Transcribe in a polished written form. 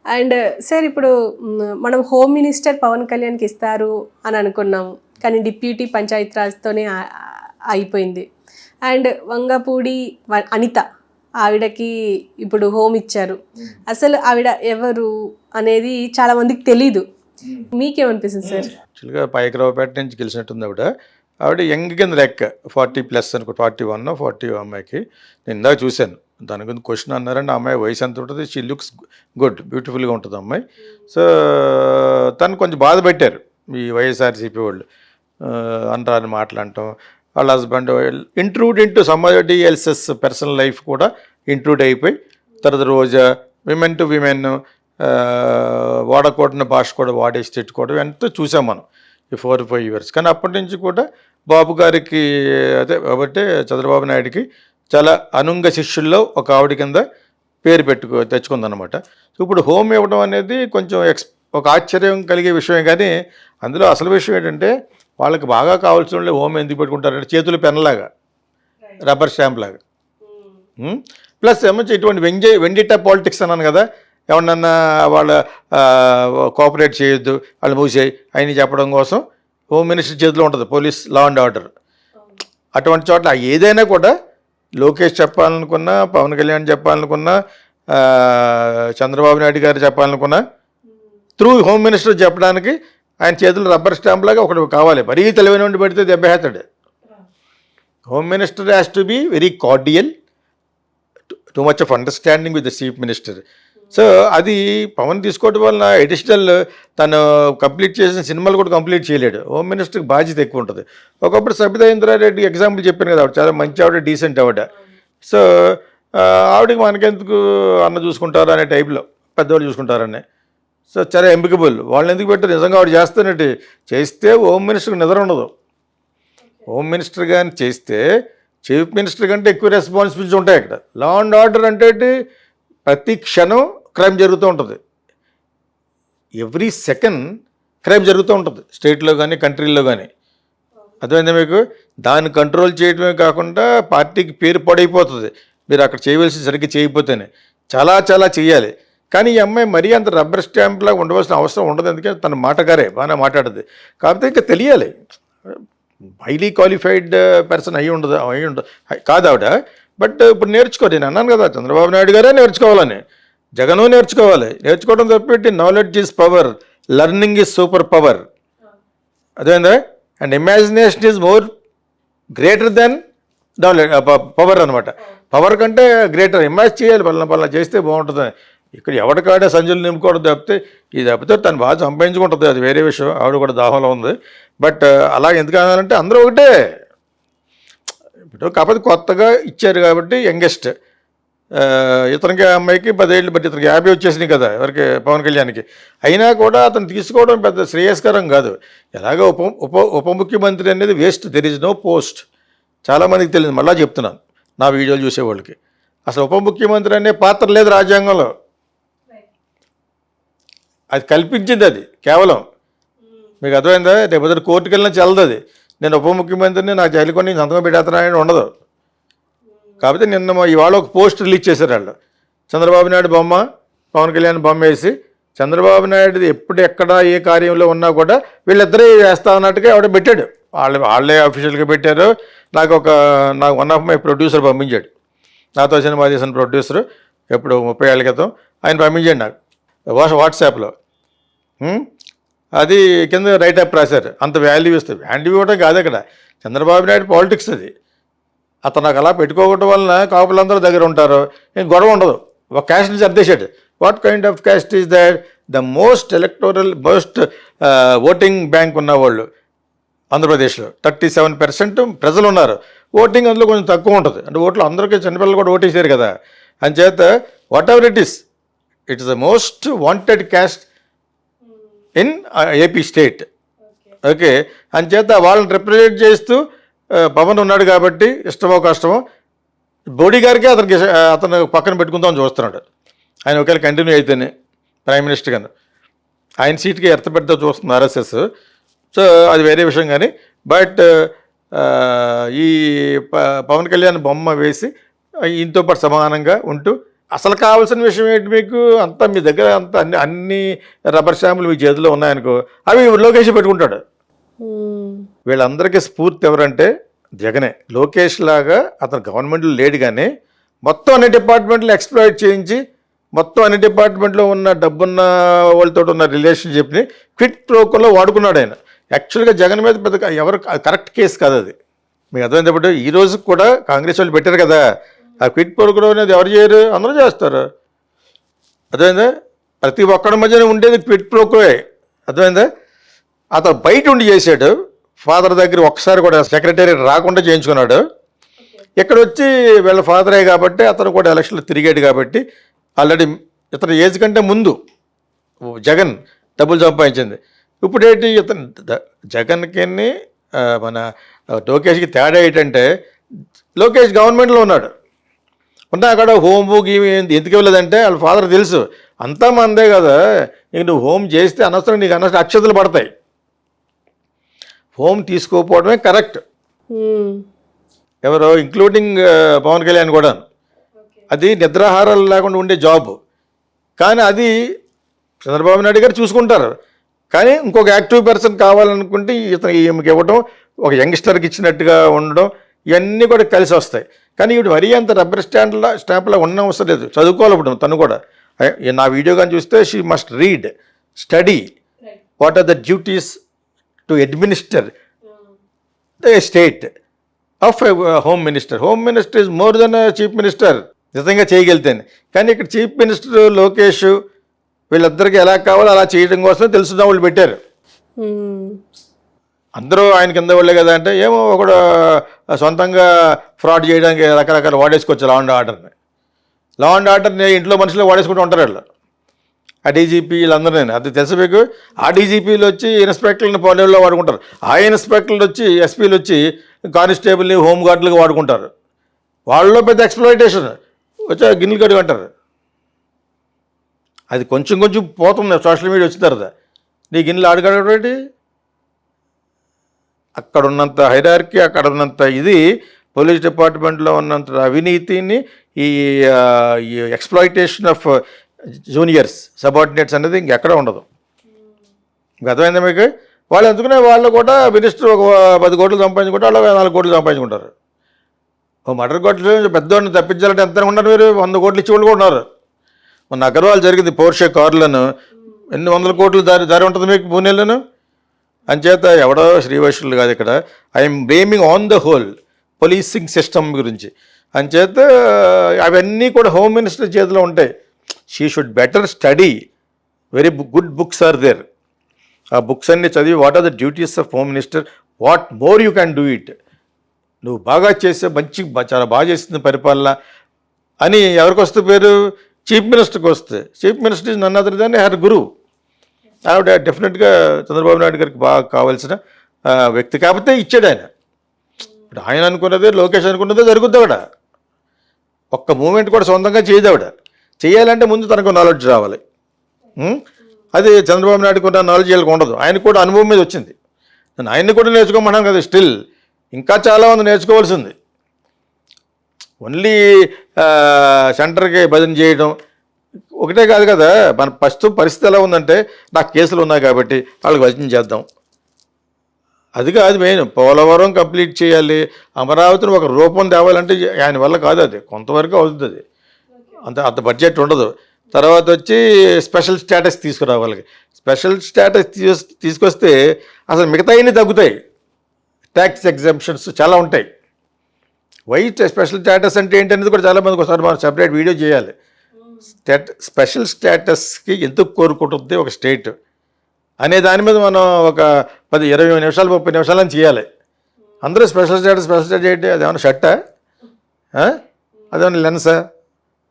And sir ఇప్పుడు మనం home minister Pawan కళ్యాణ్కి ఇస్తారు అని అనుకున్నాం, కానీ డిప్యూటీ పంచాయత్ రాజ్తోనే అయిపోయింది. అండ్ వంగపూడి అనిత ఆవిడకి ఇప్పుడు హోమ్ ఇచ్చారు. అసలు ఆవిడ ఎవరు అనేది చాలా మందికి తెలీదు. మీకేమనిపిస్తుంది సార్? యాక్చువల్గా పైకరావుపేట నుంచి గెలిచినట్టుంది ఆవిడ యంగ్ కింద లెక్క 40+ అనుకో, 41 40 అమ్మాయికి. నేను ఇందాక చూశాను, దాని గురించి క్వశ్చన్ అన్నారంటే ఆ అమ్మాయి వయసు ఎంత ఉంటుంది, షీ లుక్స్ గుడ్, బ్యూటిఫుల్గా ఉంటుంది అమ్మాయి. సో తను కొంచెం బాధ పెట్టారు ఈ వైఎస్ఆర్సీపీ వాళ్ళు, అంటారని మాట్లాడటం, వాళ్ళ husband intrude into somebody else's personal life కూడా ఇంట్రూడ్ అయిపోయి, తర్వాత రోజా విమెన్ టు విమెన్ వాడకూడని భాష కూడా వాడేసి తిట్టుకోవడం ఎంతో చూసాం మనం ఈ 4-5 years. కానీ అప్పటి నుంచి కూడా బాబు గారికి అదే కాబట్టి చంద్రబాబు నాయుడికి చాలా అనుంగ శిష్యుల్లో ఒక ఆవిడ కింద పేరు తెచ్చుకుందనమాట. సో ఇప్పుడు హోమ్ ఇవ్వడం అనేది కొంచెం ఒక ఆశ్చర్యం కలిగే విషయం. కానీ అందులో అసలు విషయం ఏంటంటే, వాళ్ళకి బాగా కావాల్సిన వాళ్ళు హోమ్ ఎందుకు పెట్టుకుంటారంటే చేతులు పెన్నలాగా, రబ్బర్ స్టాంప్ లాగా. ప్లస్ ఏమొచ్చి ఇటువంటి వెండిటా పాలిటిక్స్ అన్నాను కదా, ఎవరన్నా వాళ్ళ కోఆపరేట్ చేయొద్దు, వాళ్ళు మూసేయి అని చెప్పడం కోసం హోమ్ మినిస్టర్ చేతిలో ఉంటుంది పోలీస్ లా అండ్ ఆర్డర్. అటువంటి చోట్ల ఏదైనా కూడా లోకేష్ చెప్పాలనుకున్నా, పవన్ కళ్యాణ్ చెప్పాలనుకున్నా, చంద్రబాబు నాయుడు గారు చెప్పాలనుకున్నా, త్రూ హోమ్ మినిస్టర్ చెప్పడానికి ఆయన చేతులు రబ్బర్ స్టాంప్ లాగా ఒకటి కావాలి. మరీ తెలివైన ఉండి పెడితే దెబ్బేస్తాడు. Home minister has to be very cordial, too much of understanding with the chief minister. So అది పవన్ తీసుకోవడం వలన అడిషనల్ తను కంప్లీట్ చేసిన సినిమాలు కూడా కంప్లీట్ చేయలేడు. హోమ్ మినిస్టర్కి బాధ్యత ఎక్కువ ఉంటుంది. ఒకప్పుడు సబితా ఇంద్రారెడ్డి ఎగ్జాంపుల్ చెప్పాను కదా, ఆవిడ చాలా మంచి ఆవిడ, డీసెంట్ ఆవిడ. సో ఆవిడకి మనకెందుకు అన్న చూసుకుంటారు అనే టైప్లో, పెద్దవాళ్ళు చూసుకుంటారని. సో చాలా ఎంపికబుల్. వాళ్ళని ఎందుకు పెట్టారు? నిజంగా ఆవిడ చేస్తున్నట్టు చేస్తే హోమ్ మినిస్టర్కి నిద్ర ఉండదు. హోమ్ మినిస్టర్ కానీ చేస్తే చీఫ్ మినిస్టర్ కంటే ఎక్కువ రెస్పాన్సిబిలిటీస్ ఉంటాయి అక్కడ. లా అండ్ ఆర్డర్ అంటే ప్రతి క్షణం క్రైమ్ జరుగుతూ ఉంటుంది, ఎవ్రీ సెకండ్ క్రైమ్ జరుగుతూ ఉంటుంది స్టేట్లో కానీ కంట్రీల్లో కానీ. అర్థమైందా మీకు? దాన్ని కంట్రోల్ చేయడమే కాకుండా పార్టీకి పేరు పడైపోతుంది మీరు అక్కడ చేయవలసి సరిగ్గా చేయకపోతేనే. చాలా చాలా చేయాలి. కానీ ఈ అమ్మాయి మరీ అంత రబ్బర్ స్టాంప్లాగా ఉండవలసిన అవసరం ఉండదు. ఎందుకంటే తన మాటగారే బాగానే మాట్లాడుతుంది. కాకపోతే ఇంకా తెలియాలి, హైలీ క్వాలిఫైడ్ పర్సన్ అయి ఉండదు కాదు ఆవిడ. బట్ ఇప్పుడు నేర్చుకోవాలి. నేను అన్నాను కదా, చంద్రబాబు నాయుడు గారే నేర్చుకోవాలని, జగను నేర్చుకోవాలి. నేర్చుకోవడం తప్పెట్టి knowledge is power, learning is super power. అదేందా? And imagination is more greater than knowledge, power అనమాట. పవర్ కంటే గ్రేటర్ ఇమాజిన్ చేయాలి, పలానా చేస్తే బాగుంటుంది. ఇక్కడ ఎవరికాడే సంచులు నింపుకోవడం తప్పితే, ఇది తప్పితే తను బాగా సంపాదించుకుంటుంది, అది వేరే విషయం. ఆవిడ కూడా దాహంలో ఉంది. బట్ అలా ఎందుకు అనాలంటే అందరూ ఒకటే. ఇప్పుడు కాకపోతే కొత్తగా ఇచ్చారు కాబట్టి యంగెస్ట్, ఇతనికి అమ్మాయికి 10 ఏళ్ళు, బట్ ఇతనికి 50 వచ్చేసినాయి కదా ఎవరికి, పవన్ కళ్యాణ్కి. అయినా కూడా అతను తీసుకోవడం పెద్ద శ్రేయస్కరం కాదు. ఎలాగో ఉప ముఖ్యమంత్రి అనేది waste, there is no post. చాలామందికి తెలియదు, మళ్ళీ చెప్తున్నాను నా వీడియోలు చూసేవాళ్ళకి, అసలు ఉప ముఖ్యమంత్రి అనే పాత్ర లేదు రాజ్యాంగంలో. అది కల్పించింది, అది కేవలం. మీకు అర్థమైందా? రేపు కోర్టుకు వెళ్ళినా చెల్లదు అది. నేను ఉప ముఖ్యమంత్రిని, నాకు జైలుకొని సంతకం పెట్టేస్తున్నానని ఉండదు. కాకపోతే నిన్న ఇవాళ ఒక పోస్ట్ రిలీజ్ చేశారు వాళ్ళు, చంద్రబాబు నాయుడు బొమ్మ, పవన్ కళ్యాణ్ బొమ్మ వేసి, చంద్రబాబు నాయుడు ఎప్పుడు ఎక్కడ ఏ కార్యంలో ఉన్నా కూడా వీళ్ళిద్దరే వేస్తా అన్నట్టుగా ఎవడ పెట్టాడు. వాళ్ళే అఫీషియల్గా పెట్టారు. నాకు వన్ ఆఫ్ మై ప్రొడ్యూసర్ పంపించాడు, నాతో సినిమా చేసిన ప్రొడ్యూసరు, ఎప్పుడు 30 ఏళ్ళ క్రితం ఆయన పంపించాడు నాకు వాట్సాప్లో. అది కింద రైటప్ రాశారు. అంత వాల్యూ ఇస్తుంది. వాల్యూ ఇవ్వడం కాదు అక్కడ, చంద్రబాబు నాయుడు పాలిటిక్స్ అది. అతను నాకు అలా పెట్టుకోవడం వలన కాపులందరూ దగ్గర ఉంటారు, ఏం గొడవ ఉండదు. ఒక క్యాస్ట్ని సర్దేశాడు. What kind of caste is that? The most voting bank ఉన్నవాళ్ళు ఆంధ్రప్రదేశ్లో 37% ప్రజలు ఉన్నారు. ఓటింగ్ అందులో కొంచెం తక్కువ ఉంటుంది. అంటే ఓట్లు అందరికీ చిన్నపిల్లలు కూడా ఓటేసారు కదా. అంచేత what ever it is the most wanted caste in AP state. Okay, అంచేత వాళ్ళని రిప్రజెంట్ చేస్తూ పవన్ ఉన్నాడు కాబట్టి ఇష్టమో కష్టమో మోడీ గారికి అతను పక్కన పెట్టుకుందామని చూస్తున్నాడు. ఆయన ఒకవేళ కంటిన్యూ అయితేనే ప్రైమ్ మినిస్టర్ గాను ఆయన సీట్కి ఎర్త పెడతా చూస్తుంది ఆర్ఎస్ఎస్. సో అది వేరే విషయం. కానీ బట్ ఈ పవన్ కళ్యాణ్ బొమ్మ వేసి ఈయనతో పాటు సమానంగా ఉంటూ అసలు కావాల్సిన విషయం ఏంటి మీకు? అంతా మీ దగ్గర అంతా అన్ని రబ్బర్ స్టాంపులు మీ చేతిలో ఉన్నాయనుకో, అవి లోకేష్ పెట్టుకుంటాడు. వీళ్ళందరికీ స్ఫూర్తి ఎవరంటే జగనే. లోకేష్ లాగా అతను గవర్నమెంట్లో లేడు, కానీ మొత్తం అన్ని డిపార్ట్మెంట్లు ఎక్స్ప్లాయిట్ చేయించి మొత్తం అన్ని డిపార్ట్మెంట్లో ఉన్న డబ్బున్న వాళ్ళతో ఉన్న రిలేషన్షిప్ని క్విట్ ప్రోకోలో వాడుకున్నాడు ఆయన. యాక్చువల్గా జగన్ మీద పెద్ద ఎవరు కరెక్ట్ కేసు కాదు అది. మీకు అర్థమైనప్పుడు ఈ రోజు కూడా కాంగ్రెస్ వాళ్ళు పెట్టారు కదా, ఆ క్విట్ ప్రోకో అనేది ఎవరు చేయరు, అందరూ చేస్తారు. అర్థమైందా? ప్రతి ఒక్కడి మధ్యన ఉండేది క్విట్ ప్రోకోయే. అర్థమైందా? అతను బయట ఉండి చేశాడు, ఫాదర్ దగ్గర ఒక్కసారి కూడా సెక్రటరీ రాకుండా చేయించుకున్నాడు. ఇక్కడ వచ్చి వీళ్ళ ఫాదరే కాబట్టి అతను కూడా ఎలక్షన్లో తిరిగాడు కాబట్టి ఆల్రెడీ ఇతను ఏజ్ కంటే ముందు జగన్ డబ్బులు సంపాదించింది. ఇప్పుడు ఏంటి ఇతను జగన్కి మన లోకేష్కి తేడా ఏంటంటే లోకేష్ గవర్నమెంట్లో ఉన్నాడు, ఉన్నా అక్కడ హోమ్ బుక్ ఎందుకు ఇవ్వలేదంటే వాళ్ళ ఫాదర్ తెలుసు అంతా మందే కదా, ఇంక నువ్వు హోమ్ చేస్తే అనవసరం నీకు అనవసరం అక్షతలు పడతాయి. హోమ్ తీసుకోకపోవడమే కరెక్ట్. ఎవరో ఇంక్లూడింగ్ పవన్ కళ్యాణ్ కూడా. అది నిద్రాహారాలు లేకుండా ఉండే జాబ్, కానీ అది చంద్రబాబు నాయుడు గారు చూసుకుంటారు. కానీ ఇంకొక యాక్టివ్ పర్సన్ కావాలనుకుంటే ఇతను ఈమెకి ఇవ్వడం, ఒక యంగ్స్టర్కి ఇచ్చినట్టుగా ఉండడం, ఇవన్నీ కూడా కలిసి వస్తాయి. కానీ ఇప్పుడు మరీ అంత రబ్బర్ స్టాంప్లా ఉన్న అవసరం లేదు, చదువుకోవాలి. ఇప్పుడు తను కూడా నా వీడియో కానీ చూస్తే she must read, study what are the duties to administer the state of home minister. Home minister is more than chief minister నిజంగా చేయగలితేనే. కానీ ఇక్కడ చీఫ్ మినిస్టర్ లోకేష్ వీళ్ళిద్దరికి ఎలా కావాలో అలా చేయడం కోసం తెలుసున్న వాళ్ళు పెట్టారు. అందరూ ఆయన కింద వాళ్ళే కదా అంటే ఏమో ఒకడు సొంతంగా ఫ్రాడ్ చేయడానికి రకరకాల వాడేసుకోవచ్చు లా అండ్ ఆర్డర్ని ఇంట్లో మనుషులు వాడేసుకుంటూ ఉంటారు వాళ్ళు. ఆ డీజీపీ వీళ్ళందరూ అది తెలుసు మీకు. ఆ డీజీపీలు వచ్చి ఇన్స్పెక్టర్ని పోలీసులో వాడుకుంటారు, ఆ ఇన్స్పెక్టర్లు వచ్చి ఎస్పీలు వచ్చి కానిస్టేబుల్ని హోమ్ గార్డులుగా వాడుకుంటారు. వాళ్ళలో పెద్ద ఎక్స్ప్లాయిటేషన్ వచ్చి గిన్నెలు కడుగు అంటారు. అది కొంచెం పోతుంది సోషల్ మీడియా వచ్చిన తర్వాత. నీ గిన్నెలు ఆడుకోవడం అక్కడ ఉన్నంత హైరార్కీ, అక్కడ ఉన్నంత ఇది పోలీస్ డిపార్ట్మెంట్లో ఉన్నంత అవినీతిని, ఈ ఎక్స్ప్లాయిటేషన్ ఆఫ్ జూనియర్స్ సబార్డినేట్స్ అనేది ఇంకెక్కడ ఉండదు. గతమైందా మీకు? వాళ్ళు ఎందుకునే వాళ్ళు కూడా మినిస్టర్ ఒక 10 కోట్లు సంపాదించుకుంటారు, వాళ్ళు 4 కోట్లు సంపాదించుకుంటారు. ఓ మర్డర్ కోట్లు పెద్దవాడిని తప్పించాలంటే ఎంత ఉన్నారు మీరు? 100 కోట్లు ఇచ్చేవాళ్ళు కూడా ఉన్నారు. మొన్న అగర్వాల్ జరిగింది, పోర్షే కార్లను ఎన్ని 100 కోట్లు దారి ఉంటుంది మీకు 3 నెలలను. అంచేత ఎవడో శ్రీవైష్ణులు కాదు ఇక్కడ. I'm blaming on the whole policing system గురించి. అంచేత అవన్నీ కూడా హోమ్ మినిస్టర్ చేతిలో ఉంటాయి. She should better study, very good books are there. ఆ బుక్స్ అన్ని చదివి what are the duties of home minister, what more you can do it. నువ్వు బాగా చేస్తే చాలా బాగా చేస్తుంది పరిపాలన అని ఎవరికి వస్తే పేరు? చీఫ్ మినిస్టర్కి వస్తే. Chief minister is none other than her guru. ఆవిడ డెఫినెట్గా చంద్రబాబు నాయుడు గారికి బాగా కావాల్సిన వ్యక్తి కాకపోతే ఇచ్చాడు ఆయన. ఇప్పుడు ఆయన అనుకున్నదే, లోకేష్ అనుకున్నదే జరుగుద్ది. ఆవిడ ఒక్క మూమెంట్ కూడా సొంతంగా చేయదు. ఆవిడ చేయాలంటే ముందు తనకు నాలెడ్జ్ రావాలి. అది చంద్రబాబు నాయుడుకు ఉన్న నాలెడ్జ్ వీళ్ళకి ఉండదు. ఆయనకు కూడా అనుభవం మీద వచ్చింది. నేను ఆయన్ని కూడా నేర్చుకోమన్నాను కదా. స్టిల్ ఇంకా చాలామంది నేర్చుకోవాల్సింది. ఓన్లీ సెంటర్కి భజన చేయడం ఒకటే కాదు కదా. మన ప్రస్తుతం పరిస్థితి ఎలా ఉందంటే, నాకు కేసులు ఉన్నాయి కాబట్టి వాళ్ళకి భజన చేద్దాం, అది కాదు మెయిన్. పోలవరం కంప్లీట్ చేయాలి, అమరావతిని ఒక రూపం తేవాలంటే ఆయన వల్ల కాదు. అది కొంతవరకు అవుతుంది. అది అంత బడ్జెట్ ఉండదు. తర్వాత వచ్చి స్పెషల్ స్టేటస్ తీసుకురావాలి. స్పెషల్ స్టేటస్ తీసుకొస్తే అసలు మిగతాయన్నీ తగ్గుతాయి. ట్యాక్స్ ఎగ్జంప్షన్స్ చాలా ఉంటాయి. స్పెషల్ స్టేటస్ అంటే ఏంటనేది కూడా చాలామందికి ఒకసారి మనం సెపరేట్ వీడియో చేయాలి. స్పెషల్ స్టేటస్కి ఎందుకు కోరుకుంటుంది ఒక స్టేట్ అనే దాని మీద మనం ఒక 10-20 నిమిషాలు 30 నిమిషాలని చేయాలి. అందరూ స్పెషల్ స్టేటస్ ఏంటి? అదేమన్నా షర్టా, అదేమన్నా లెన్సా?